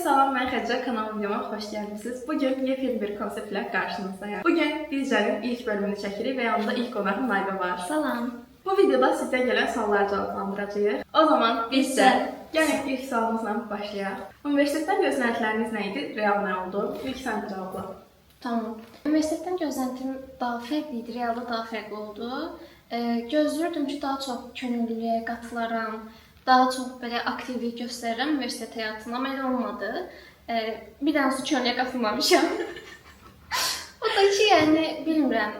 salam, mən Xədicə, kanal videoma xoş gəlmişsiniz. Bugün yepyeni bir konseptlə qarşınızdayım. Bugün Bizcənin ilk bölümünü çəkirik və yanında ilk qonağım Naybə var. Salam. Bu videoda sizdən gələn sualları cavablandıracağıq. O zaman Bizcə, gəlin ilk sualımızla başlayaq. Universitetdən gözləntiləriniz nə idi? Real nə oldu? İlk sən cavabla. Tamam. Universitetdən gözləntim daha fərqli idi, realda daha fərqli oldu. Gözləyirdim ki, daha çox könüllülüyə qatılaram, daha çox belə aktivlik göstərirəm universitet həyatında, amma elə olmadı. Bir dənə könüllüyə qatılmamışam. O da ki, yəni bilmirəm.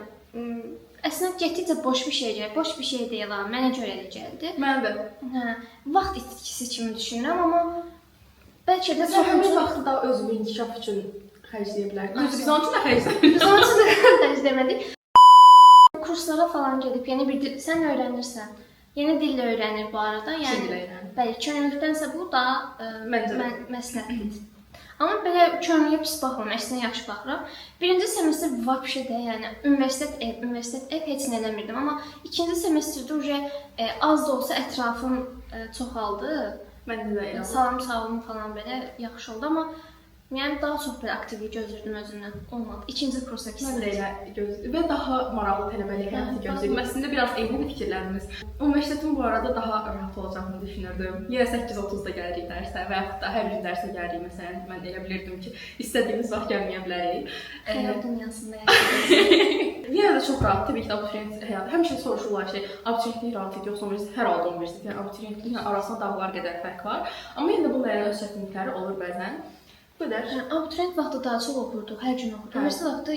Əslində getdikcə boş bir şey deyil ha. Mənə görə də gəldi. Mən də. Hə, vaxt itkisi kimi düşünürəm, amma bəlkə də Sən həmin vaxtı da özünü inkişaf üçün xərcləyə bilərdin. Biz onun üçün də xərclədik. Biz onun üçün də xərcləmədik. Kurslara falan gedib yeni bir dil sən öyrənirsən. Yeni dil öyrənir bu arada. Yəni bəli, könüllükdənsə bu da məsləhətlidir. Amma belə könüllüyə pis baxmıram, əksinə yaxşı baxıram. Birinci semestr vəbşə də, yəni universitet ev heç nə eləmirdim, amma ikinci semestrdə uje az da olsa ətrafım çoxaldı. Məndə də elə. Salam sağolum falan belə yaxşı oldu, amma yəni daha çox belə aktivlik gözləyirdim özümdən. Olmadı. İkinci kursa Mən də elə gözləyirdim və daha maraqlı tələbəlik həyatı gözləyirdim. Əslində biraz eynidir fikirlərimiz. Universitetin bu arada daha rahat olacağını düşünürdüm. Yenə 8:30-da gəlirik dərsə və yaxud da hər gün dərsə gəlirik. Məsələn, mən elə bilirdim ki, istədiyimiz vaxt gəlməyə bilərik. Xəyal dünyasında yaşayırıq. Yenə də çox rahat, təbii ki, abituriyent həyatı. Həmişə soruşurlar ki, abituriyentlik rahat idi, yoxsa universitet hər halda universitet, yəni abituriyentliklə arasında dağlar qədər fərq var. Amma yenə də bunların öz çətinlikləri olur bəzən. Bu qədər. Abituriyent vaxtı daha çox oxurduq, hər gün oxurduq. Universitet vaxtı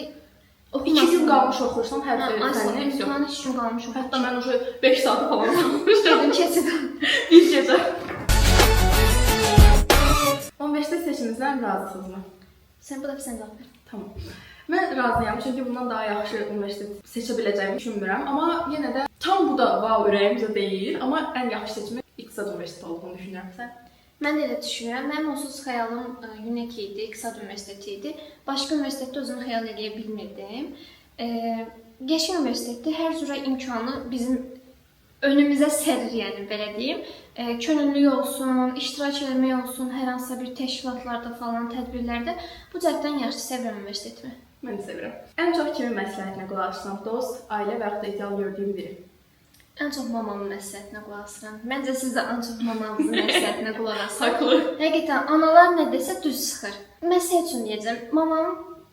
2 gün qalmış oxursan, hər sənə 2 gün qalmış oxurduq. Hətta mən уже 5 saat falan oxumuşdum. Gedin keçidim. Bir gecə. Universitet seçiminizdən razısınızmı? Sən bu dəfə sən cavab ver. Tamam. Mən razıyam, çünki bundan daha yaxşı universitet seçə biləcəyimi düşünmürəm. Amma yenə də tam bu da wow ürəyimcə deyil, amma ən yaxşı seçimi İqtisad Universiteti olduğunu düşünürəm. Sən? Mən də elə düşünürəm. Mənim onsuz xəyalım UNEK idi, İqtisad Universiteti idi. Başqa universitetdə özümü xəyal edə bilmirdim. Qəşəng universitetdə hər cürə imkanı bizim önümüzə sərir, yəni belə deyim. Könüllülük olsun, iştirak etmək olsun, hər hansısa bir təşkilatlarda falan, tədbirlərdə. Bu cəhətdən yaxşı sevirəm universitetimi. Mən də sevirəm. Ən çox kimin məsləhətinə qulaq asıram? Dost, ailə və yaxud da ideal gördüyüm biri? Ən çox mamamın məsləhətinə qulaq asıram. Məncə siz də ən çox mamamızın məsləhətinə qulaq asın. Haqlı. Həqiqətən analar nə desə düz çıxır. Məsəl üçün deyəcəm, mamam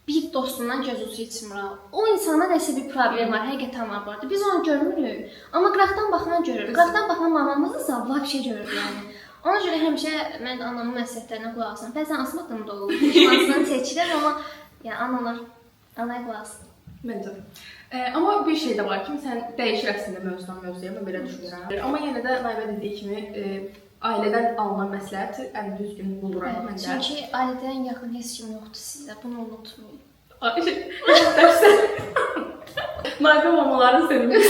bir dostundan gözü içmir. O insana nəsə bir problem var, həqiqətən var bu arada. Biz onu görmürük, amma qıraqdan baxan görür. Qıraqdan baxan mamamızsa vəbşə görür yəni. Ona görə həmişə mən anamın məsləhətlərinə qulaq asıram. Bəzən asmaqdan da olur. Şansından çəkilir, amma yəni analar anaya qulaq asın. Məncə. Amma bir şey də var ki, sən dəyişir əslində mövzudan mövzuya, mən belə düşünürəm. Amma yenə də Naybə dediyi kimi ailədən alınan məsləhət ən düzgün buluram məndə. Çünki ailədən yaxın heç kim yoxdur sizə, bunu unutmayın. Dərsən. Naybə mamaların sevinir.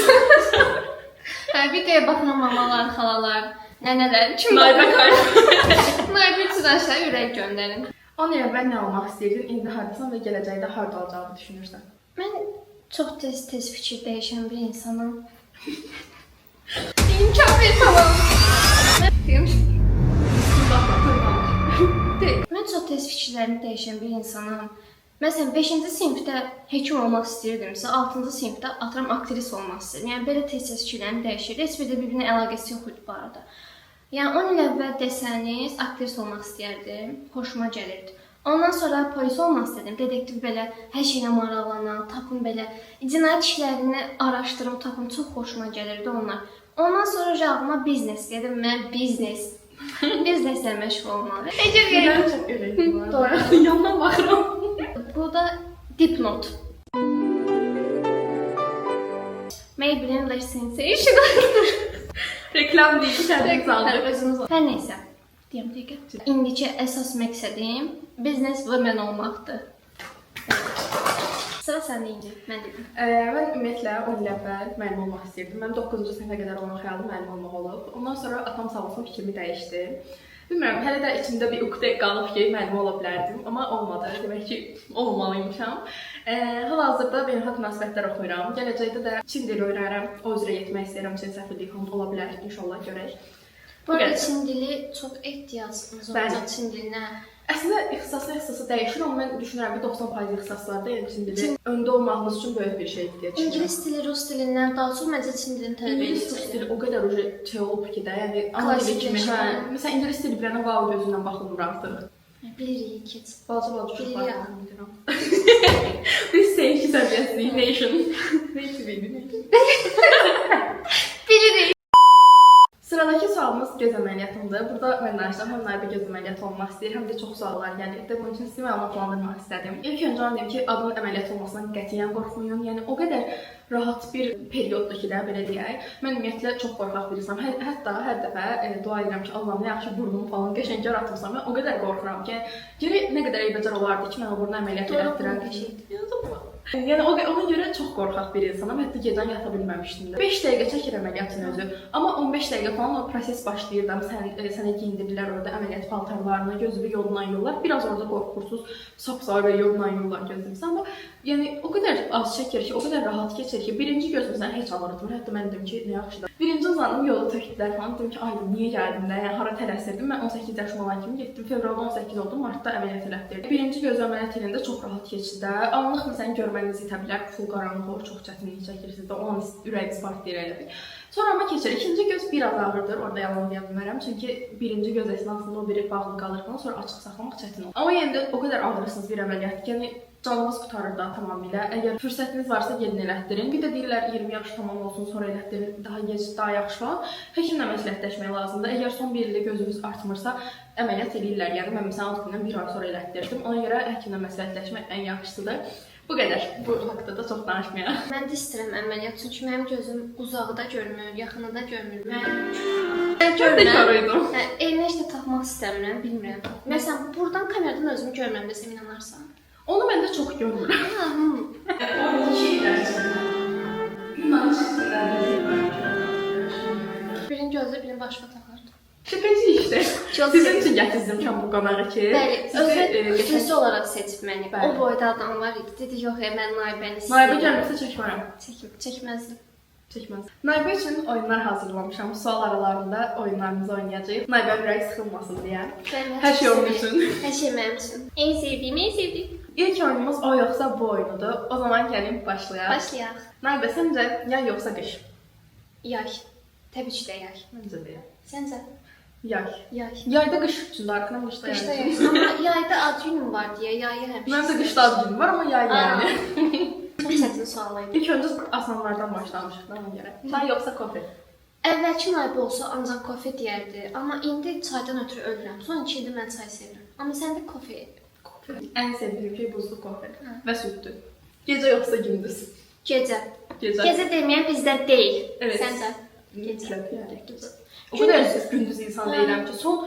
Videoya baxıram mamalar, xalalar, nənələr, kim Naybə qarşı. Naybə üçün aşağı ürək göndərin. 10 il əvvəl nə olmaq istəyirdin, indi hardasan və gələcəkdə harda olacağını düşünürsən? Mən çox tez fikir dəyişən bir insanım. İmkan ver, tamam. Mən çox tez fikirlərimi dəyişən bir insanım. Məsələn, 5-ci sinifdə həkim olmaq istəyirdimsə, 6-cı sinifdə atıram aktrisa olmaq istəyirdim. Yəni belə tez fikirlərimi dəyişirdi. Heç bir də bir-birinə əlaqəsi yox idi bu arada. Yəni 10 il əvvəl desəniz, aktrisa olmaq istəyirdim, xoşuma gəlirdi. Ondan sonra polis olmaq istədim. Detektiv belə hər şeylə maraqlanan, tapım belə cinayət işlərini araşdırım, tapım çox xoşuma gəlirdi onlar. Ondan sonra ağlıma biznes dedim. Mən bizneslə məşğul olmalıyam. Necə Mən çox ürəyim var. Doğru. Yandan baxıram. Bu da dipnot. Maybelline Lash Sensation. Reklam deyil, şərtlik saldı. Özümüz var. Hər neysə. Deyəm dəqiqə. İndiki əsas məqsədim biznes və mən olmaqdır. Sıra səndə indi, mən dedim. Mən ümumiyyətlə 10 il əvvəl müəllim olmaq istəyirdim. Mənim 9-cu sinifə qədər olan xəyalım müəllim olmaq olub. Ondan sonra atam sağ olsun fikrimi dəyişdi. Bilmirəm, hələ də içimdə bir ukde qalıb ki, müəllim ola bilərdim, amma olmadı. Demək ki, olmalıymışam. Hal-hazırda beynəlxalq münasibətlər oxuyuram. Gələcəkdə də Çin dili öyrənirəm. O üzrə getmək istəyirəm. Çin səfirliyi falan ola bilər, inşallah görək. Bu arada Çin dili çox ehtiyacımız olacaq Çin dilinə. Əslində ixtisasa dəyişir, amma mən düşünürəm ki, 90% ixtisaslarda yəni Çin dili öndə olmağımız üçün böyük bir şeydir deyə düşünürəm. İngilis dili, rus dilindən daha çox məncə Çin dilini tələb edir. İngilis dili o qədər şey olub ki də, yəni ana dili kimi, məsələn ingilis dili bilənə wow gözündən baxılmır artıq. Bilirik ki. Balaca çox baxıram. Biz sevgi səviyyəsiyik, nation. Bilirik. Sıradakı sualımız göz əməliyyatındır. Burada mən danışdım, həm Naibə göz əməliyyatı olmaq istəyir, həm də çox suallar gəlir. Bunun üçün sizi məlumatlandırmaq istədim. İlk öncə onu deyim ki, adının əməliyyat olmasından qətiyyən qorxmayın. Yəni o qədər rahat bir perioddur ki də, belə deyək. Mən ümumiyyətlə çox qorxaq bir insanam. Hətta hər dəfə dua edirəm ki, Allahım nə yaxşı burnumu falan qəşəng yaratmışam. Mən o qədər qorxuram ki, gərək nə qədər eybəcər olardı ki, mən o burnu əməliyyat etdirəm. Yəni ona görə çox qorxaq bir insanam. Hətta gecən yata bilməmişdim də. 5 dəqiqə çəkir əməliyyatın özü. Amma 15 dəqiqə falan o proses başlayır da. Sənə geyindirirlər orada əməliyyat paltarlarını, gözünü yolundan yollar. Biraz orada qorxursuz, sapsarı yolundan yollar gözünüzü. Amma yəni o qədər az çəkir ki, o qədər rahat keçir ki, birinci gözümüzdən heç ağrıtmır. Hətta mən dedim ki, nə yaxşıdır. Birinci uzandım, yolu tökdülər falan. Dedim ki, ay niyə gəldim də? Yəni hara tələsirdim? Mən 18 yaşım olan kimi getdim. Fevralda 18 oldum, martda əməliyyat elətdirdim. Birinci göz əməliyyat elində çox rahat keçdi də. Anlıq məsələn görməniz itə bilər, pul qaranlıq olur, çox çətinlik çəkirsiniz də, o an ürəyiniz partlayır elə. Sonra amma keçir. İkinci göz biraz ağırdır, orada yalan deyə bilmərəm. Çünki birinci göz əsnasında o biri bağlı qalır falan, sonra açıq saxlamaq çətin olur. Amma yenə də o qədər ağrısız bir əməliyyat ki, yəni canınız qurtarır da tamamilə. Əgər fürsətiniz varsa gedin elətdirin. Bir də deyirlər 20 yaş tamam olsun, sonra elətdirin, daha gec, daha yaxşı falan. Həkimlə məsləhətləşmək lazımdır. Əgər son 1 ildə gözünüz artmırsa, əməliyyat edirlər. Yəni mən məsələn 6 gündən 1 ay sonra elətdirdim. Ona görə həkimlə məsləhətləşmək ən yaxşısıdır. Bu qədər. Bu haqqda da çox danışmayaq. Mən də istəyirəm əməliyyat, çünki mənim gözüm uzaqda görmür, yaxında görmür. Mən görmürəm. Eynək də taxmaq istəmirəm, bilmirəm. Məsələn, buradan kameradan özümü görmürəm desəm inanarsan. Onu mən də çox görmürəm. Birini gözlə, birini başıma taxardım. Şübhəci işte. Sizin üçün gətirdim bu qonağı ki. Bəli, özü xüsusi olaraq seçib məni. O boyda adam var idi. Dedi, yox, mən Naibəni istəyirəm. Naibə gəlməsə çəkmərəm. Çəkməzdim. Çəkməz. Naibə üçün oyunlar hazırlamışam. Sual aralarında oyunlarımızı oynayacağıq. Naibə ürək sıxılmasın deyə. Hər şey onun üçün. Hər şey mənim üçün. En sevdiyim. İlk oyunumuz o yoxsa bu oyunudur. O zaman gəlin başlayaq. Başlayaq. Naibə, səncə yay yoxsa qış? Yay. Təbii ki də yay. Məncə də yay. Səncə? Yay. Yayda qış üçündür, arxına qışda yay. Qışda yay. Amma yayda ad günüm var deyə yayı həmişə. Mənim də qışda ad günüm var, amma yay yəni. Çox çətin sual idi. İlk öncə asanlardan başlamışıq da ona görə. Çay yoxsa kofe? Əvvəlki Naibə olsa ancaq kofe deyərdi, amma indi çaydan ötürü ölürəm. Son 2 ildir mən çay sevirəm. Amma səndə kofe. Ən sevdiyim şey buzlu kofe və süddür. Gecə yoxsa gündüz? Gecə. Gecə deməyən bizdə deyil. Evet. Səncə? Gecə. O qədər gündüz insan deyirəm ki, son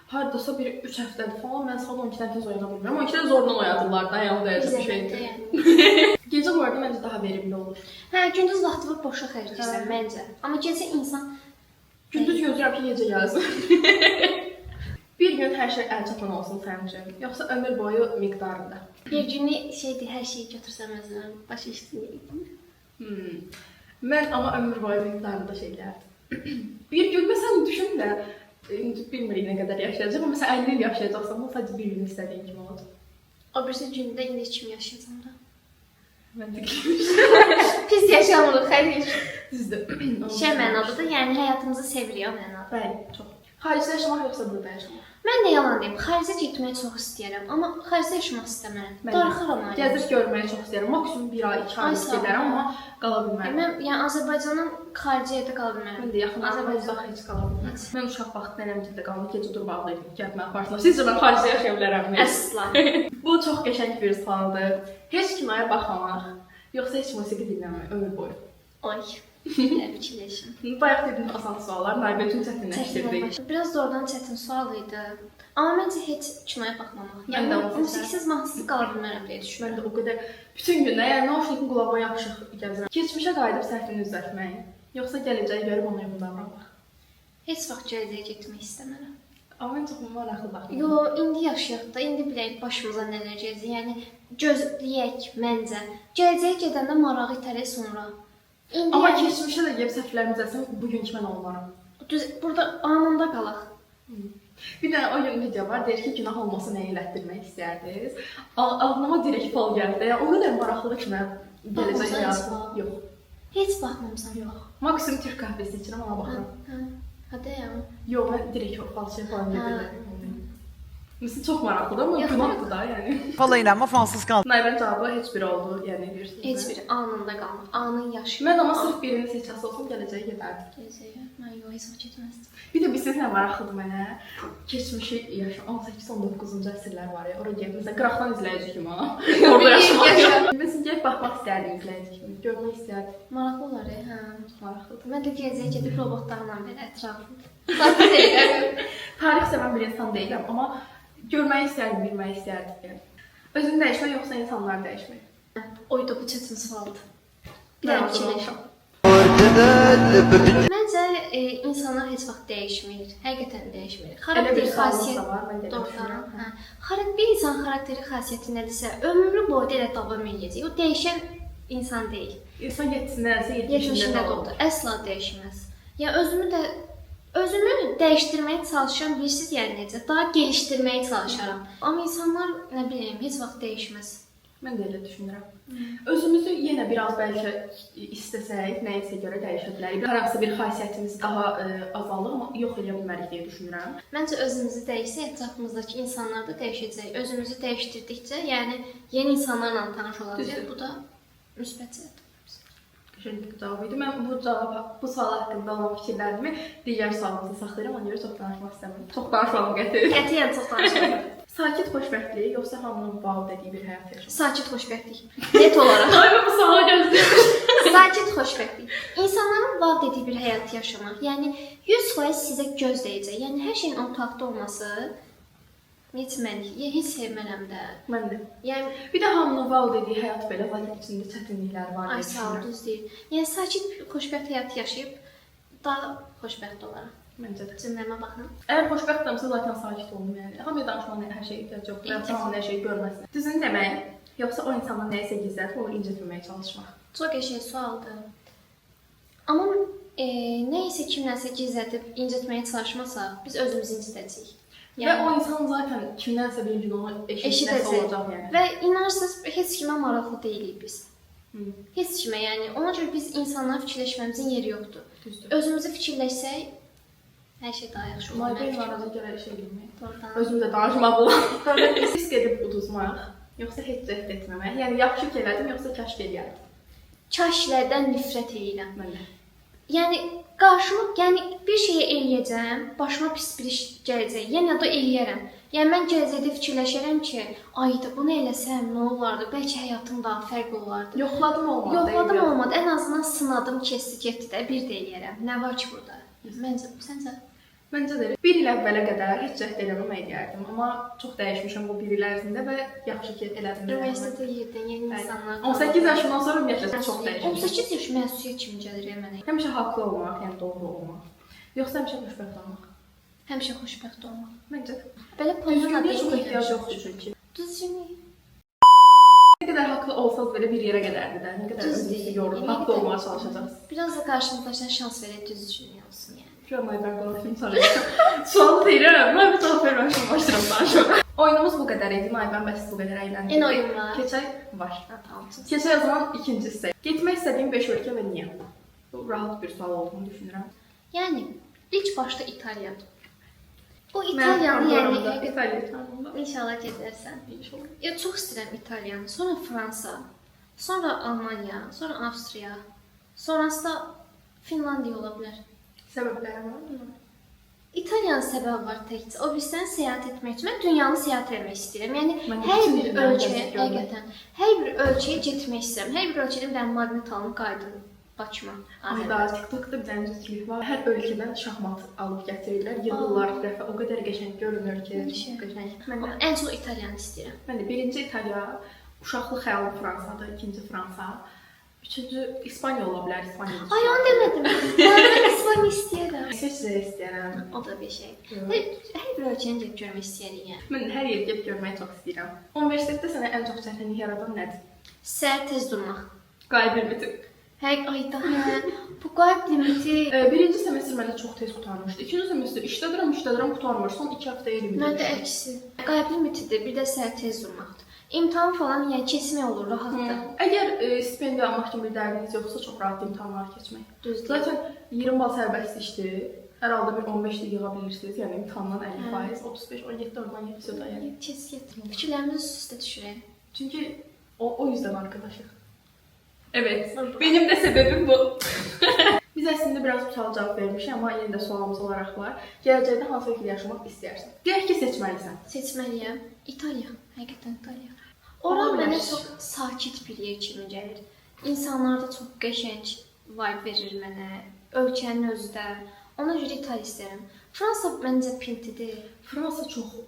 hardasa bir 3 həftədir falan mən saat 12-dən tez oyana bilmirəm. 12-dən zorla oyadırlar da, yəni dəyəcək bir şeydir. Gecə bu arada məncə daha verimli olur. Hə, gündüz vaxtını boşa xərcləyirsən məncə. Amma gecə insan gündüz gözləyirəm ki, gecə gəlsin. Bir gün hər şey əlçatan olsun sənin üçün, yoxsa ömür boyu miqdarında? Bir günü şeydir, hər şeyi götürsəm özümə başa işləyirəm. Mən amma ömür boyu miqdarında şeylərdir. Bir gün məsələn düşün də, bilmirik nə qədər yaşayacaq, amma məsələn 50 il yaşayacaqsan, o sadəcə bir gün istədiyin kimi olacaq. O birisi gündə indi kimi yaşayacam da. Mən də bilmirəm. Pis yaşamırıq, xeyr. Düzdür. Şey mənadadır, yəni həyatımızı sevirik o mənada. Bəli, çox. Xaricdə yaşamaq yoxsa burada yaşamaq? Mən də yalan deyim, xaricə getməyi çox istəyirəm, amma xaricdə yaşamaq istəmirəm. Darıxıram ailə. Gəzib görməyi çox istəyirəm. Maksimum 1 ay, 2 ay gedərəm, amma qala bilmərəm. Mən yəni Azərbaycandan xarici yerdə qala bilmərəm. Mən də yaxın uzaq heç qala bilmərəm. Mən uşaq vaxtı nənəmgildə qaldım, gecə dur bağlıydım, gəlməyə apardılar. Sizcə mən xaricdə yaşaya bilərəmmi? Əsla. Bu çox qəşəng bir sualdır. Heç kinoya baxmamaq, yoxsa heç musiqi dinləmək ömür boyu? Oy. Fikirləşim. Bayaq dediyim asan suallar Naibə üçün çətinləşdirdi. Biraz doğrudan çətin sual idi. Amma məncə heç kinoya baxmamaq. Yəni musiqisiz, mahnısız qala bilmərəm deyə düşünürəm. Mən də o qədər bütün günlər, yəni naushnikin qulağıma yapışıq gəzirəm. Keçmişə qayıdıb səhvini düzəltmək, yoxsa gələcəyi görüb ona uyğun davranmaq? Heç vaxt gələcəyə getmək istəmirəm. Amma mən çox maraqlı baxıram. Yo, indi yaşayaq da, indi bilək başımıza nələr gələcək. Yəni gözləyək məncə. Gələcəyə gedəndə marağı itərək sonra. Amma keçmişə də gəlib səhvlərimiz əsən, bugünkü mən olmaram. Düz, burada anında qalaq. Bir dənə oyun video var, deyir ki, günah olmasa nəyi elətdirmək istərdiniz? Ağlıma direkt fal gəldi. Yəni, o qədər maraqlıdır ki, mən gələcək həyatım yox. Heç baxmamısan. Yox. Maksimum Türk kahvesi içirəm, ona baxıram. Hadi ya. Yox, mən direkt fal şey falan gedirəm. Mesela çox maraqlıdır, amma günahdır da, yəni. Fala inanma, fansız qaldı. Naybənin cavabı heç biri oldu, yəni bilirsiniz. Heç biri anında qalmır. Anın yaşı. Mən amma sırf birini seçəsi olsam gələcəyə gedərdim. Gələcəyə. Mən yox, heç vaxt getməzdim. Bir də bilsiniz nə maraqlıdır mənə? Keçmişi yaşam 18-19-cu əsrlər var ya, oraya gəlib məsələn qıraqdan izləyici kimi ha. Orada yaşamaq. Məsələn gəlib baxmaq istərdim izləyici kimi, görmək istərdim. Maraqlı olar ya, hə. Maraqlıdır. Mən də gələcəyə gedib robotlarla belə ətrafında. Sakit eləyirəm. Tarix sevən bir insan deyiləm, amma görmək istərdim, bilmək istərdim. Özünü dəyişmək yoxsa insanları dəyişmək? Oyda bu çətin sualdır. Bir Mən dənə hazır fikirləşəm. Məncə insanlar heç vaxt dəyişmir. Həqiqətən dəyişmir. Elə bir Xarakteri, sualımız xasiyyət da var, mən də elə doğrudan. düşünürəm. Hə. Bir insan xarakteri, xasiyyəti nədirsə, ömrü boyu da elə davam edəcək. O dəyişən insan deyil. İnsan 7-sindəsə 70-də 70-də də doğdu. Əsla dəyişməz. Ya özümü dəyişdirməyə çalışan birisiz yəni necə, daha gelişdirməyə çalışaram. Amma insanlar nə bilim, heç vaxt dəyişməz. Mən də elə düşünürəm. Özümüzü yenə biraz bəlkə istəsək, nəyisə görə dəyişə bilərik. Hər hansı bir xasiyyətimiz daha azalır, amma yox eləyə bilmərik deyə düşünürəm. Məncə özümüzü dəyişsək, ətrafımızdakı insanlar da dəyişəcək. Özümüzü dəyişdirdikcə, yəni yeni insanlarla tanış olacağıq. Bu da müsbət cəhətdir. Qəşəng bir cavab idi. Mən bu sual haqqında olan fikirlərimi digər sualımıza saxlayıram, ona görə çox danışmaq istəmirəm. Çox danışmağım qəti. Qətiyyən çox danışmıram. Sakit xoşbəxtlik yoxsa hamının wow dediyi bir həyat yaşamaq? Sakit xoşbəxtlik. Net olaraq. Ay, mən bu suala gözləyirəm. Sakit xoşbəxtlik. İnsanların wow dediyi bir həyat yaşamaq. Yəni 100% sizə göz dəyəcək. Yəni hər şeyin ortaqda olması heç heç sevmərəm də. Mən də. Yəni Bir də hamının wow dediyi həyat belə, lakin içində çətinliklər var. ay sağ ol, düz deyil. Yəni sakit, xoşbəxt həyat yaşayıb daha xoşbəxt olaraq. Məncə də. Cümləmə baxın. Əgər xoşbəxtəmsə zaten sakit olum yəni. Hamıya danışmağa hər şey ehtiyac yoxdur. Hamının hər şeyi görməsinə. Düzünü demək, yoxsa o insandan nəyisə gizlədib onu incitməməyə çalışmaq. Çox qəşəng sualdır. Amma nəyisə kimdənsə gizlədib incitməyə çalışmasaq, biz özümüzü incitəcəyik. Və o insan zaten kimdənsə bir gün onu eşitməsi olacaq yəni. Və inanırsınız, heç kimə maraqlı deyilik biz. Heç kimə, yəni ona görə biz insanlar fikirləşməyimizin yeri yoxdur. Düzdür. Özümüzü fikirləşsək, hər şey daha yaxşı olar. Maybəyin arada gələr şey bilmək. Doğrudan. Özümüzlə danışmaq olar. Risk edib uduzmaq, yoxsa heç cəhd etməmək. Yəni yaxşı ki elədim, yoxsa kaş ki eləyərdim. Kaşlərdən nifrət edirəm. Mən də. Yəni bir şeyi eləyəcəm, başıma pis bir iş gələcək. Yəni da eləyərəm. Yəni mən gələcəkdə fikirləşərəm ki, ayda bunu eləsəm nə olardı? Bəlkə həyatım daha fərqli olardı. Yoxladım olmadı. Yoxladım olmadı. Ən azından sınadım, keçdi, getdi də bir də eləyərəm. Nə var ki burada? Səncə? Məncə də elə. Bir il əvvələ qədər heç cəhd eləməmək deyərdim, amma çox dəyişmişəm bu bir il ərzində və yaxşı ki elədim. Üniversitədə yerdən yeni insanlar. 18 yaşımdan sonra ümumiyyətlə çox dəyişmişəm. 18 yaş məsuliyyət kimi gəlir mənə. Həmişə haqlı olmaq, yəni doğru olmaq. Yoxsa həmişə xoşbəxt olmaq. Həmişə xoşbəxt olmaq. Məncə də. Belə pozisiya Düzgünlüyə çox ehtiyac yoxdur çünki. Düzgünlük. Nə qədər haqlı olsanız belə bir yerə qədərdir də. Nə qədər özünüzü yorub haqlı olmağa çalışacaqsınız. Biraz da qarşınızdakına şans verək düzgünlük olsun yəni. Görməyə mən qorxum sonra. Sualı deyirəm, mən bir cavab verməmişəm, başlayıram danışmağa. Oyunumuz bu qədər idi, Nayban bəs bu qədər əyləndik. Yeni oyun var. Keçək var. Tamam. Keçək o zaman ikinci hissəyə. Getmək istədiyim 5 ölkə və niyə? Bu rahat bir sual olduğunu düşünürəm. Yəni ilk başda İtaliyadır. O İtaliyanı yəni İtaliyanı inşallah gedərsən. İnşallah. Ya çox istəyirəm İtaliyanı, sonra Fransa, sonra Almaniya, sonra Avstriya, sonrası da Finlandiya ola bilər. Səbəbləri var? İtaliyanın səbəbi var təkcə. O bizdən səyahət etmək üçün mən dünyanı səyahət etmək istəyirəm. Yəni Mən hər bütün bir dünyanı ölkəyə, gəzib görmək. həqiqətən, hər bir ölkəyə getmək istəyirəm. Hər bir ölkədə bir dənə maqnit alım qayıdım Bakıma. Ay da TikTokda bir dənə cütlük var. Hər ölkədən şahmat alıb gətirirlər, yığırlar bir dəfə. O qədər qəşəng görünür ki, qəşəng. Amma ən çox İtaliyanı istəyirəm. Mən də birinci İtaliya, uşaqlıq xəyalım Fransadır, ikinci Fransa, üçüncü İspaniya ola bilər, İspaniya. Ay onu demədim. Mən İspaniya istəyirəm. İsveçrə istəyirəm. O da bir şey. Hər bir ölkəni gedib görmək istəyirik yəni. Mən hər yeri gedib görməyi çox istəyirəm. Universitetdə sənə ən çox çətinlik yaradan nədir? Səhər tez durmaq. Qayıdır bütün. Ay da hə. Bu qayıb limiti. Birinci semestr məndə çox tez qurtarmışdı. İkinci semestr işlədirəm, qurtarmır. Son 2 həftəyə limit. Məndə əksi. Qayıb limitidir, bir də səhər tez durmaqdır. İmtahan falan yəni keçmək olur, rahatdır. Əgər stipendiya almaq kimi bir dərdiniz yoxsa çox rahat imtahanlar keçmək. Düzdür. Zaten 20 bal sərbəst işdir. Hər halda bir 15 də yığa bilirsiniz. Yəni imtahandan 50%, 35, 17 oradan yetişir da yəni. Kes gətirin. Fikirlərimizi üst-üstə düşürək. Çünki o yüzden arkadaşıq. Evet, benim de sebebim bu. Biz əslində biraz sual cavab vermişik, amma yenə də sualımız olaraq var. Gələcəkdə hansı ölkədə yaşamaq istəyərsən? Deyək ki, seçməlisən. Seçməliyəm. İtaliya. Həqiqətən İtaliya. Ora mənə çox sakit bir yer kimi gəlir. İnsanlar da çox qəşəng vibe verir mənə. Ölkənin özü də. Ona görə İtaliya istəyirəm. Fransa məncə pintidir. Fransa çox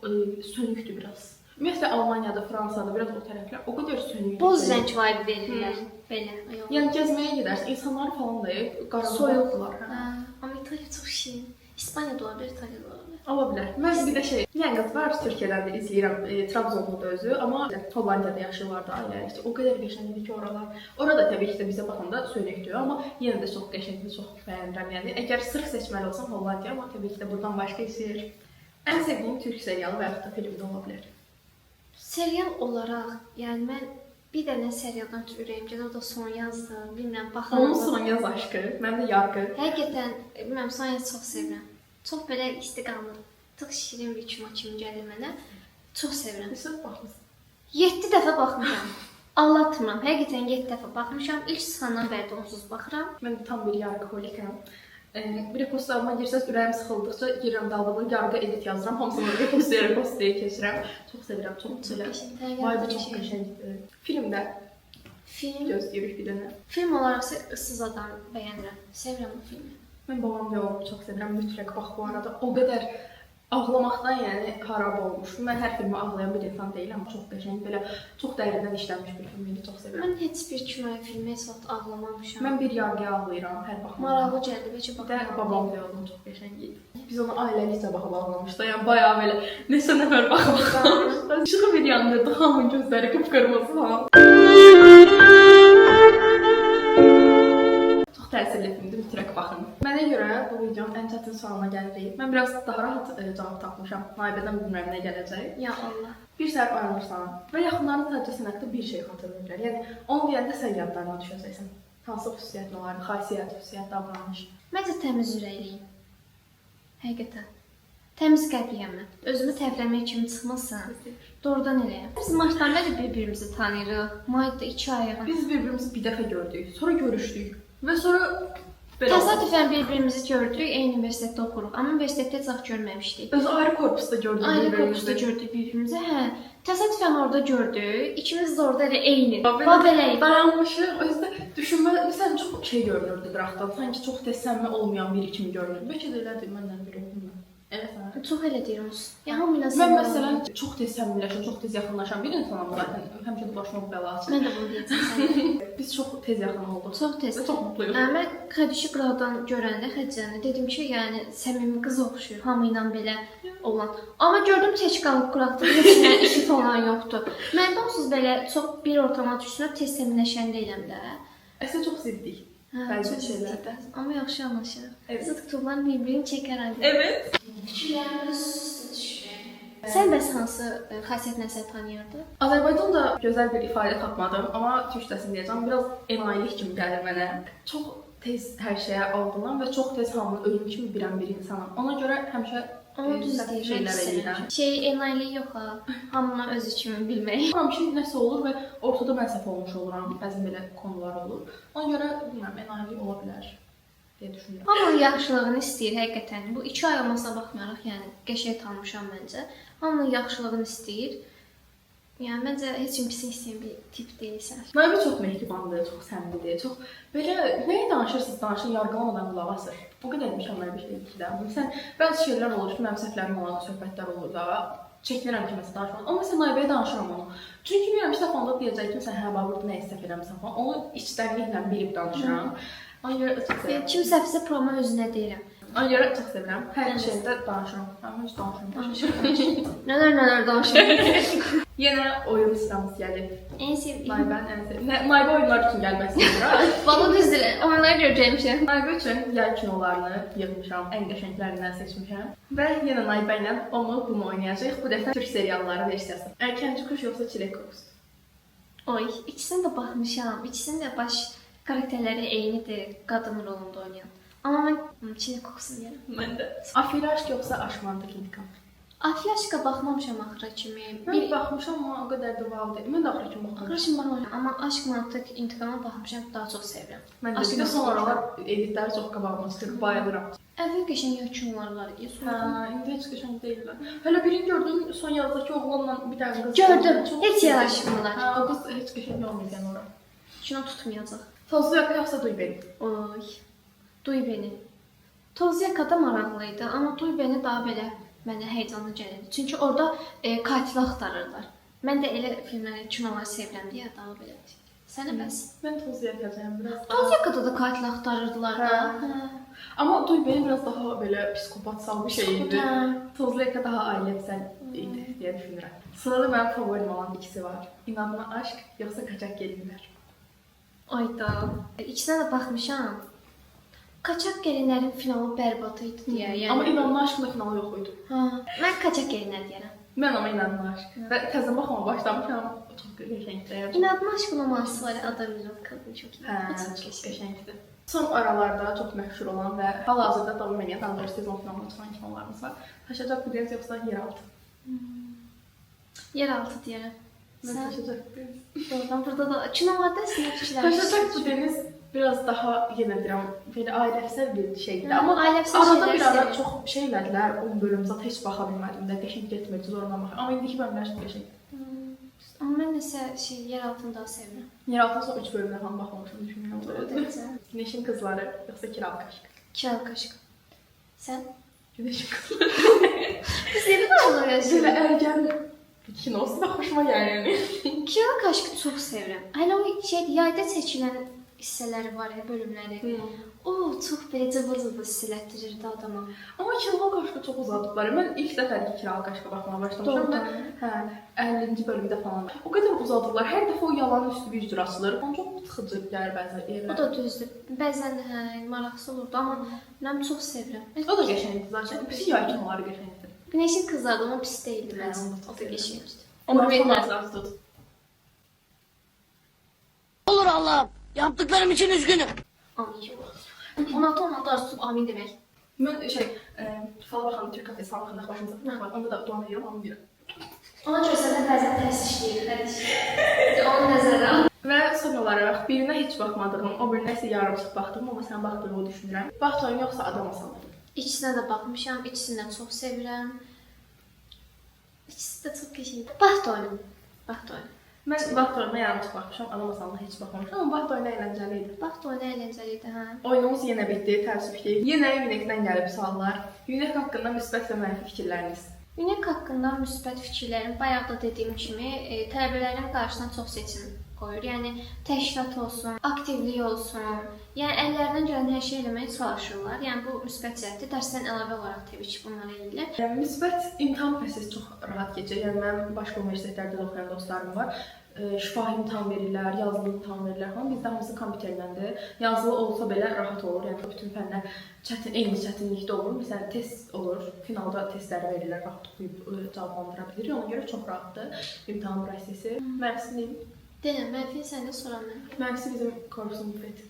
sönükdür biraz. Ümumiyyətlə Almaniyada, Fransada biraz o tərəflər o qədər sönükdür. Boz rəng vibe verirlər. Belə. Yəni gəzməyə gedərsən, insanlar falan da soyuqdular. Amma İtaliya çox şirin. İspaniya da ola bilər, İtaliya da ola bilər. Ola bilər. Mən bir də yəni qız var, Türkiyədən də izləyirəm, Trabzonda da özü, amma Hollandiyada yaşayırlar da ailəlikdə. O qədər qəşəngdir ki, oralar. Orada təbii ki də bizə baxanda sönükdür, amma yenə də çox qəşəngdir, çox bəyənirəm. Yəni əgər sırf seçməli olsam Hollandiya, amma təbii ki də buradan başqa istəyir. Ən sevdiyim türk serialı və ya da film də ola bilər. Serial olaraq, yəni mən bir dənə serialdan ürəyim gəlir, o da Sonyazdır. Bilmirəm, baxıram. Onun Sonyaz aşkı, mənim də Yarqı. Həqiqətən, bilmirəm, Sonyazı çox sevirəm. Çox belə istiqamlı, çox şirin bir kino kimi gəlir mənə. Çox sevirəm. Siz baxmısınız? 7 dəfə baxmışam. Anlatmıram, həqiqətən 7 dəfə baxmışam. İlk çıxandan bəri də onsuz baxıram. Mən tam bir Yarqı holikəm. Bir postlarıma girsəz, ürəyim sıxıldıqca girirəm dalbılı, Yarqı edit yazıram. Hamısını repost deyə keçirəm. Çox sevirəm, çox belə. Vibe çox qəşəngdir. Filmdə gözləyirik bir dənə. Film olaraqsa Issız Adam bəyənirəm. Sevirəm bu filmi. Mən babam da onu çox sevirəm. Mütləq bax bu arada. O qədər ağlamaqdan yəni xarab olmuş. Mən hər filmə ağlayan bir insan deyiləm. Çox qəşəng, belə çox dərindən işlənmiş bir film. Məni çox sevirəm. Mən heç bir kinoya, filmə heç vaxt ağlamamışam. Mən bir Yarqıya ağlayıram hər baxmaqda. Maraqlı gəldi, bəlkə baxıram. Bir də babam da onun çox qəşəng idi. Biz onu ailəlikcə baxıb ağlamışdıq. Yəni bayağı belə neçə nəfər baxmışdıq. Işığı bir yandırdı, hamının gözləri qıpqırmızı falan. Təsirli filmdir, mütləq baxın. Mənə görə bu videonun ən çətin sualına gəlirik. Mən biraz daha rahat cavab tapmışam. Naibədən bilmirəm nə gələcək. Ya Allah. Bir səhər oyanırsan və yaxınların sadəcə sənə haqqında bir şey xatırlayırlar. Yəni onu deyəndə sən yadlarına düşəcəksən. Hansı xüsusiyyətin olar, xasiyyət, davranış. Məncə təmiz ürəkliyim. Həqiqətən. Təmiz qəlbliyəm mən. Özümü təbrəməyə kimi çıxmazsan, doğrudan eləyəm. Biz martdan bəri bir-birimizi tanıyırıq. Mayda 2 ayıq. Biz bir-birimizi bir dəfə gördük, sonra görüşdük. Və sonra təsadüfən bir-birimizi gördük, eyni universitetdə oxuruq, amma universitetdə heç vaxt görməmişdik. Özü ayrı korpusda gördük bir-birimizi. Ayrı korpusda gördük bir-birimizi, hə. Təsadüfən orada gördük, ikimiz də orada elə eyni. Belə dayanmışıq, özdə düşünmə, məsələn çox şey görünürdü qıraqdan, sanki çox tez səmimi olmayan biri kimi görünürdü. Bəlkə də elədir, məndən biri oldum. Evet, hə. Çox elə deyirəm. Yəni hamıyla mən məsələn çox tez səmimiləşən, çox tez yaxınlaşan bir insanam zaten. Həmişə də başıma bəla açır. Mən də bunu deyəcəm. Biz çox tez yaxın olduq. Çox tez. Və çox mutluyuq. Mən Xədişi qıraqdan görəndə Xədicəni dedim ki, yəni səmimi qız oxşuyur, hamı ilə belə olan. Amma gördüm tək qalıb qıraqda, heç nə işi falan yoxdur. Mən də onsuz belə çox bir ortama düşsünə tez səmimiləşən deyiləm də. Əslində çox ziddik. Bəzi şeylərdə. Amma yaxşı anlaşırıq. Evet. Zıt qutublar bir-birini çəkər aydın. Evet. Fikirlərimiz üstə düşürək. Sən bəs hansı xasiyyətlə sən tanıyırdın? Azərbaycanda gözəl bir ifadə tapmadım, amma türkcəsini deyəcəm, biraz enayilik kimi gəlir mənə. Çox tez hər şeyə aldanıram və çox tez hamını ölüm kimi bilən bir insanam. Ona görə həmişə düz deyirəm. Enayilik yox ha. Hamını özü kimi bilmək. Həmişə nəsə olur və ortada mən səhv olmuş oluram. Bəzən belə konular olur. Ona görə bilmirəm, enayilik ola bilər deyə düşünürəm. Hamının yaxşılığını istəyir həqiqətən. Bu 2 ay olmasına baxmayaraq, yəni qəşəng tanımışam məncə. Hamının yaxşılığını istəyir. Yəni məncə heç kim pis istəyən bir tip deyilsən. Naibə çox mehribandır, çox səmimidir, çox belə nəyə danışırsınız, danışın, yargılamadan qulaq asır. O qədər mükəmməl bir şeydir ki də. Məsələn, bəzi şeylər olur ki, mənim səhvlərim olan söhbətlər olur da. Çəkinirəm ki, məsələn, danışmam. Amma məsələn, Naibəyə danışıram onu. Çünki bilirəm ki, səfanda deyəcək ki, sən hə, burada nə istə eləmirsən falan. Onu içdənliklə bilib danışıram. Ona görə kimsə bizə problemi özünə deyirəm. Ona görə çox sevirəm. Hər şeydə danışıram. Amma heç danışmıram. Nələr danışır. Yenə oyun sıramız gəlir. En sevdiyim. Naybən ən sevdiyim. Naybə oyunlar üçün gəlmək istəyirəm. Bana düzdür. Onları görəcəkmişəm. Naybə üçün yay kinolarını yığmışam, ən qəşənglərindən seçmişəm. Və yenə Naybə ilə onu bunu oynayacağıq. Bu dəfə Türk serialları versiyası. Erkənci kuş yoxsa çilek kokusu? Oy, ikisini də baxmışam. İkisinin də baş karakterləri eynidir, qadın rolunda oynayan. Amma mən çilek kokusunu deyirəm. Mən də. Afili aşk yoxsa aşk-mantık intikam? Afyaşka baxmamışam axıra kimi. Bir baxmışam, amma o qədər də wow deyil. Mən də axıra kimi baxmışam. Axıra kimi baxmamışam, amma Aşk Mantık İntiqama baxmışam, daha çox sevirəm. Mən də bir də son aralar editləri çox qabağıma çıxır, bayılıram. Əvvəl qəşəng yakınlar var idi. İndi heç qəşəng deyillər. Hələ birini gördüm, son yazdakı oğlanla bir dənə qız. Gördüm, heç yaraşmırlar. O qız heç qəşəng olmayacaq ora. Kino tutmayacaq. Tozlu yaka yoxsa duy beni? Oy, Duy beni. Toz Yakada maraqlı idi, amma Duy beni daha belə mənə həyəcanlı gəlirdi. Çünki orada katili axtarırlar. Mən də elə filmləri, kinoları sevirəm deyə daha belədir. Sənə bəs? Mən Tozlu yakacağım biraz. Toz Yakada da katil axtarırdılar da. Amma duy beni biraz daha belə psikopatsal bir şey idi. Tozlu yaka daha ailəmsəl idi deyə düşünürəm. Sırada mənim favorim olan ikisi var. İnanma aşk yoxsa qaçaq gelinlər. Ayda. İkisinə də baxmışam. Kaçak gelinlərin finalı bərbad idi deyə. Yəni Amma inanma aşkın da finalı yox idi. Mən kaçak gelinlər deyirəm. Mən amma inanma aşk. Və təzə baxmaya başlamışam. Çox qəşəngdir. İnanma aşkın olması var, adam milyon qadın çox iyi. Çox qəşəngdir. Son aralarda çox məşhur olan və hal-hazırda davam edən Danvers sezon finalına çıxan kinolarımız var. Taşacaq bu deniz yoxsa yeraltı? Yeraltı deyirəm. Mən taşacaq bu deniz. Doğrudan burada da kinolarda sinirçilər. Taşacaq bu deniz biraz daha yenə deyirəm, belə ailəvsəl bir şeydir. Amma ailəvsəl arada bir şeylər ara çox şey elədilər, 10 bölüm zat heç baxa bilmədim də, qəşəng getmirdi, zorla baxır. Amma indiki bölümlər çox qəşəngdir. Amma mən nəsə yeraltını daha sevirəm. Yeraltı sonra 3 bölümdən falan baxmamışam, düşünürəm. Güneşin qızları yoxsa Kiralı Kaşıq? Kiralı Kaşıq. Sən? Güneşin qızları. Biz yeri də onlar Belə ərgən kinosu da xoşuma gəlir yəni. Kiralı Kaşıqı çox sevirəm. Hələ o yayda seçilən hissələri var ya, bölümləri. O çox belə cıvıl-cıvıl hiss elətdirirdi adama. Amma Kiralı Kaşıqı çox uzadıblar. Mən ilk dəfədir Kiralı Kaşıqa baxmağa başlamışam. Hə, 50-ci bölümdə falan. O qədər uzadıblar. Hər dəfə o yalanın üstü bir cür açılır. Onu çox sıxıcı gəlir bəzən yerlər. O da düzdür. Bəzən maraqsız olurdu, amma mən çox sevirəm. O da qəşəngdir zaten. Pis yay kinoları qəşəngdir. Güneşin qızları da pis deyildi məncə. O da qəşəngdir. Onu verməzlər tut. Olur Allah'ım. Yaptıklarım için üzgünüm. Amin. 16 arzusu amin demək. Mən Fala baxan Türk kafesi salonunda başımıza var. Onda da dua edirəm, onu deyirəm. Ona görə səndə bəzən tərs işləyir, hədis. Onu nəzərə al. Və son olaraq birinə heç baxmadığım, o birinə isə yarımçıq baxdım, amma sən baxdığımı düşünürəm. Vaxt oyunu yoxsa adam asanlığı? İkisinə də baxmışam, ikisini də çox sevirəm. İkisi də çox qəşəngdir. Vaxt oyunu. Vaxt oyunu. Mən vaxt oyununa yarımçıq baxmışam, adam asanlığı heç baxmamışam, amma vaxt oyunu əyləncəli idi. Vaxt oyunu əyləncəli idi, hə. Oyunumuz yenə bitdi, təəssüfləyir. Yenə Unik-dən gəlib suallar. Unik haqqında müsbət və mənfi fikirləriniz. Unik haqqında müsbət fikirlərim, bayaq da dediyim kimi, tələbələrin qarşısına çox seçim qoyur. Yəni təşkilat olsun, aktivlik olsun, yəni əllərindən gələn hər şey eləməyə çalışırlar. Yəni bu müsbət cəhətdir. Dərsdən əlavə olaraq təbii ki, bunları edirlər. Müsbət imtahan prosesi çox rahat keçir. Yəni mən başqa universitetlərdə də oxuyan dostlarım var. Şifahi imtahan verirlər, yazılı imtahan verirlər falan. Bizdə hamısı kompüterləndir. Yazılı olsa belə rahat olur. Yəni bütün fənlər eyni çətinlikdə olur. Məsələn, test olur. Finalda testləri verirlər, rahat oxuyub cavablandıra bilir. Ona görə çox rahatdır imtahan prosesi. Mənfisi Deyəm, mənfi səndə soram mən. Mənfisi bizim korpusun bufeti.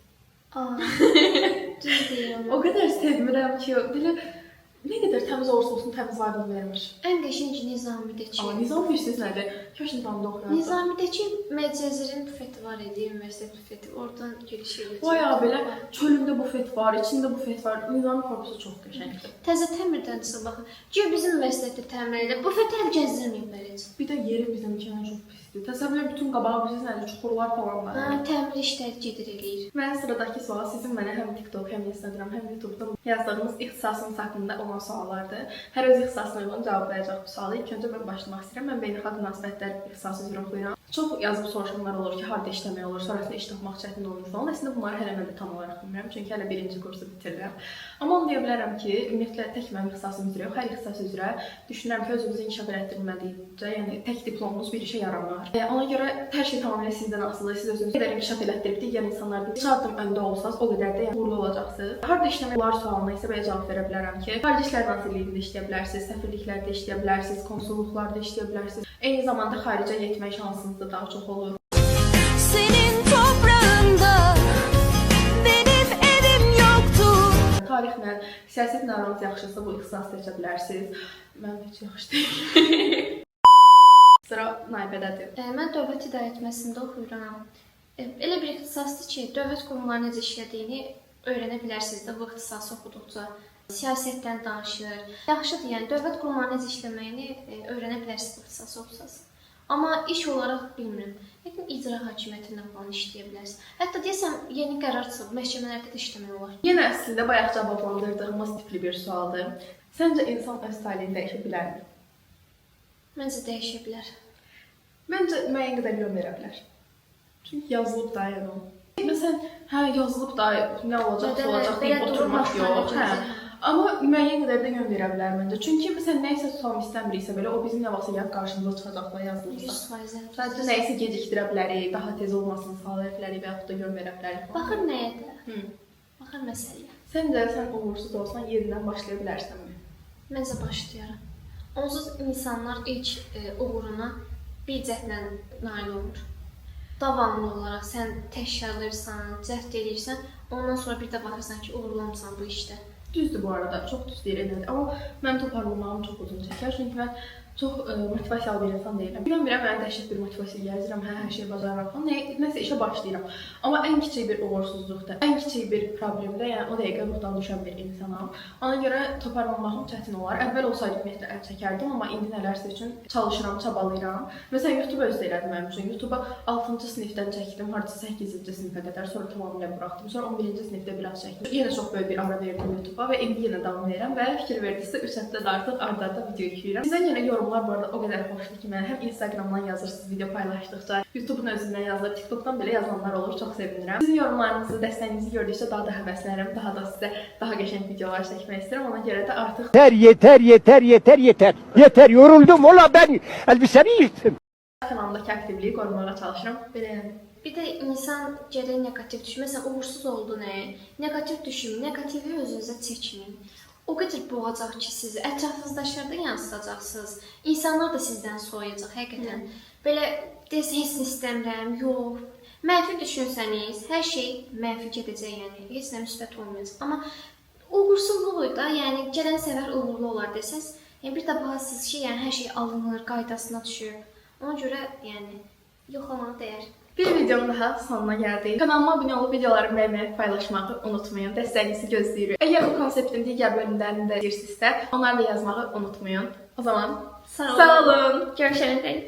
Düz deyirəm. O qədər sevmirəm ki, belə nə qədər təmiz olursa olsun təmiz vibe vermir. Ən qəşəng Nizamidəki. Amma Nizam bilirsiniz nədir? Kaş Nizamda oxuyardım. Nizamidəki Məcəzirin bufeti var idi, universitet bufeti. Oradan giriş edir. Bayağı belə çölündə bufet var, içində bufet var. Nizam korpusu çox qəşəngdir. Təzə təmirdənsə baxın. Güya bizim universitetdə təmir edir. Bufeti hələ gəzdirməyiblər heç. Bir də yeri bizimkindən çox pisdir. pisdir. Təsəvvür edin, bütün qabağı bilirsən, çuxurlar falan var. Təmir işləri gedir eləyir. Mən sıradakı sual sizin mənə həm TikTok, həm Instagram, həm YouTube'da yazdığınız ixtisasınız haqqında olan suallardır. Hər öz ixtisasına uyğun cavablayacaq bu sualı. İlk öncə mən başlamaq istəyirəm. Mən beynəlxalq münasibətlər ixtisası üzrə oxuyuram. Çox yazıb soruşanlar olur ki, harda işləmək olur, sonrasında iş tapmaq çətin olur falan. Əslində bunları hələ mən də tam olaraq bilmirəm, çünki hələ birinci kursu bitirirəm. Amma onu deyə bilərəm ki, ümumiyyətlə tək mənim ixtisasım üzrə yox, hər ixtisas üzrə düşünürəm ki, özünüzü inkişaf elətdirmədikcə, yəni tək diplomunuz bir işə yaramır. Ona görə hər şey tamamilə sizdən asılıdır. Siz özünüzü qədər inkişaf elətdirib digər insanlar bir addım öndə olsanız, o qədər də yəni uğurlu olacaqsınız. Harda işləmək olar sualına isə belə cavab verə bilərəm ki, Xarici İşlər Nazirliyində işləyə bilərsiniz, səfirliklərdə işləyə bilərsiniz, konsulluqlarda işləyə bilərsiniz. Eyni zamanda xaricə getmək şansınız da daha çox olur. Senin toprağında benim evim yoktur. Tarixlə, siyasətlə aranız yaxşısa bu ixtisas seçə bilərsiniz. Mən heç yaxşı deyil. Sıra Naibədədir. Mən dövlət idarəetməsində oxuyuram. Elə bir ixtisasdır ki, dövlət qurumları necə işlədiyini öyrənə bilərsiniz də bu ixtisası oxuduqca. Siyasətdən danışır. Yaxşıdır, yəni dövlət qurumları necə işləməyini öyrənə bilərsiniz bu ixtisası oxusanız. Amma iş olaraq bilmirəm. Yəqin icra hakimiyyətində falan işləyə bilərsiniz. Hətta deyəsəm, yeni qərar çıxıb, məhkəmələrdə də işləmək olar. Yenə əslində bayaq cavablandırdığımız tipli bir sualdır. Səncə insan öz taleyini dəyişə bilərmi? Məncə dəyişə bilər. Məncə müəyyən qədər yön verə bilər. Çünki yazılıb da yəni o. Məsələn, hə yazılıb da nə olacaqsa olacaq deyib oturmaq yox. Hə. Amma müəyyən qədər də yön verə bilər məncə. Çünki məsələn nəyisə tutalım istəmiriksə belə o bizim nə vaxtsa gəlib qarşımıza çıxacaq da yazılırsa. 100%. Sadəcə nəyisə gecikdirə bilərik, daha tez olmasını sağlaya bilərik və yaxud da yön verə bilərik. Baxır nəyə də? Baxır məsələyə. Səncə sən uğursuz olsan yerindən başlaya bilərsənmi? Məncə başlayaram. Onsuz insanlar ilk uğuruna bir cəhdlə nail olur. Davamlı olaraq sən təkrarlayırsan, cəhd edirsən, ondan sonra bir də baxırsan ki, uğurlu olmusan bu işdə. Düzdür bu arada, çox düz deyir elədir. Amma mən toparlamağım çox uzun çəkər, çünki mən çox motivasiyalı bir insan deyiləm. Birdən-birə mənə dəhşət bir motivasiya gəlir, hər şeyi bacarıram falan. Nəsə işə başlayıram. Amma ən kiçik bir uğursuzluqda, ən kiçik bir problemdə, yəni o dəqiqə ruhdan düşən bir insanam. Ona görə toparlamağım çətin olar. Əvvəl olsaydı ümumiyyətlə əl çəkərdim, amma indi nələrsə üçün çalışıram, çabalayıram. Məsələn, YouTube özü də elədim mənim üçün. YouTube-a 6-cı sinifdən çəkdim, hardasa 8-ci sinifə qədər, sonra tamamilə buraxdım. Sonra 11-ci sinifdə biraz çəkdim. Yenə çox böyük bir ara verdim YouTube-a və indi yenə davam edirəm və fikir verdinizsə 3 həftədə artıq arda-arda video yükləyirəm. Sizdən yenə yorumlar bu arada o qədər xoşdur ki, mənə həm Instagramdan yazırsınız video paylaşdıqca, YouTube-un özündən yazılır, TikTokdan belə yazanlar olur, çox sevinirəm. Sizin yorumlarınızı, dəstəyinizi gördükcə daha da həvəslənirəm, daha da sizə daha qəşəng videolar çəkmək istəyirəm. Ona görə də artıq yeter yoruldum ola ben elbisemi yırttım. kanalımdakı aktivliyi qorumağa çalışıram. Belə yəni. Bir də insan gərək negativ düşünməsən, uğursuz oldu nə? Negativ düşünün, negativi özünüzə çəkin. O qədər boğacaq ki, sizi ətrafınızdaşlarda yansıdacaqsınız. İnsanlar da sizdən soyuyacaq, həqiqətən. Belə desən, heç nə istəmirəm, yox. Mənfi düşünsəniz, hər şey mənfi gedəcək, yəni heç nə müsbət olmayacaq. Amma uğursuzluq da, yəni gələn səfər uğurlu olar desəz, yəni bir də baxırsınız ki, yəni hər şey alınır, qaydasına düşür. Ona görə, yəni yoxlamağa dəyər. Bir videonun daha sonuna gəldik. Kanalıma abunə olub videolarımı bəyənməyi, paylaşmağı unutmayın. Dəstəyinizi gözləyirik. Əgər bu konseptin digər bölümlərini də istəyirsinizsə, onları da yazmağı unutmayın. O zaman sağ olun. Görüşərik.